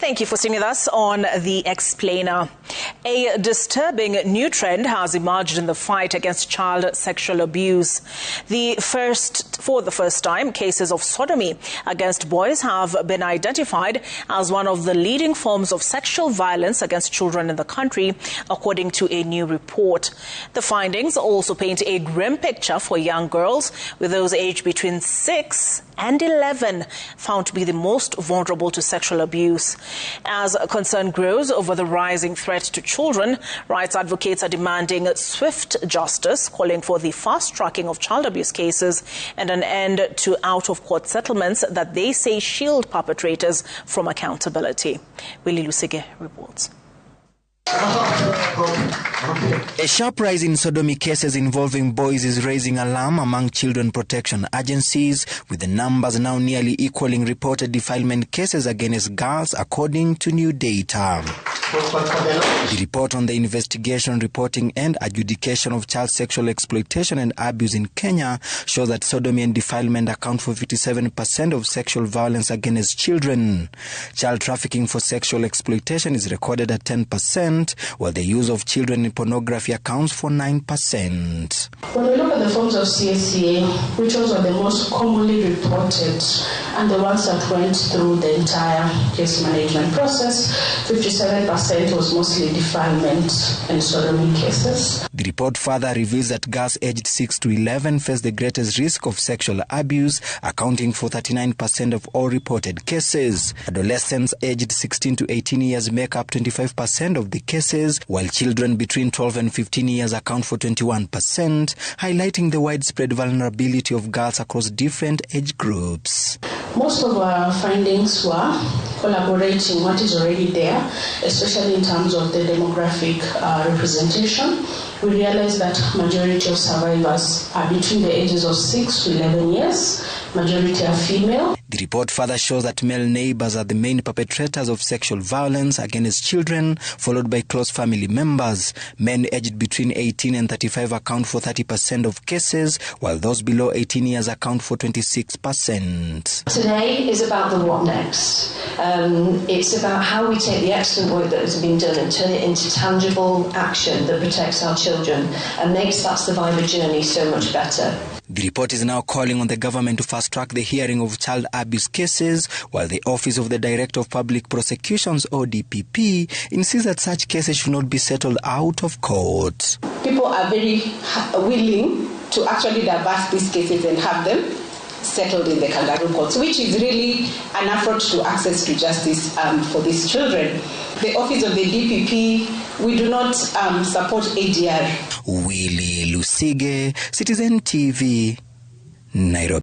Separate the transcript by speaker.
Speaker 1: Thank you for staying with us on The Explainer. A disturbing new trend has emerged in the fight against child sexual abuse. For the first time, cases of sodomy against boys have been identified as one of the leading forms of sexual violence against children in the country, according to a new report. The findings also paint a grim picture for young girls, with those aged between 6 and 11 found to be the most vulnerable to sexual abuse. As concern grows over the rising threat to children, rights advocates are demanding swift justice, calling for the fast-tracking of child abuse cases and an end to out-of-court settlements that they say shield perpetrators from accountability. Willie Lusige reports.
Speaker 2: A sharp rise in sodomy cases involving boys is raising alarm among children protection agencies, with the numbers now nearly equaling reported defilement cases against girls, according to new data. The report on the investigation, reporting and adjudication of child sexual exploitation and abuse in Kenya shows that sodomy and defilement account for 57% of sexual violence against children. Child trafficking for sexual exploitation is recorded at 10%, while the use of children in pornography accounts for 9%.
Speaker 3: When we look at the forms of CSCA, which are the most commonly reported and the ones that went through the entire case management process, 57% was mostly defilement and sodomy cases.
Speaker 2: The report further reveals that girls aged 6 to 11 face the greatest risk of sexual abuse, accounting for 39% of all reported cases. Adolescents aged 16 to 18 years make up 25% of the cases, while children between 12 and 15 years account for 21%, highlighting the widespread vulnerability of girls across different age groups.
Speaker 3: Most of our findings were collaborating what is already there, especially in terms of the demographic representation. We realized that majority of survivors are between the ages of 6 to 11 years. Majority are female.
Speaker 2: The report further shows that male neighbors are the main perpetrators of sexual violence against children, followed by close family members. Men aged between 18 and 35 account for 30% of cases, while those below 18 years account for 26%.
Speaker 4: Today is about the what next. It's about how we take the excellent work that has been done and turn it into tangible action that protects our children and makes that survivor journey so much better.
Speaker 2: The report is now calling on the government to fast-track the hearing of child abuse cases, while the Office of the Director of Public Prosecutions, ODPP, insists that such cases should not be settled out of court.
Speaker 5: People are very willing to actually divert these cases and have them settled in the kangaroo courts, which is really an effort to access to justice for these children. The Office of the DPP, we do not support ADR.
Speaker 2: Willie Lusige, Citizen TV, Nairobi.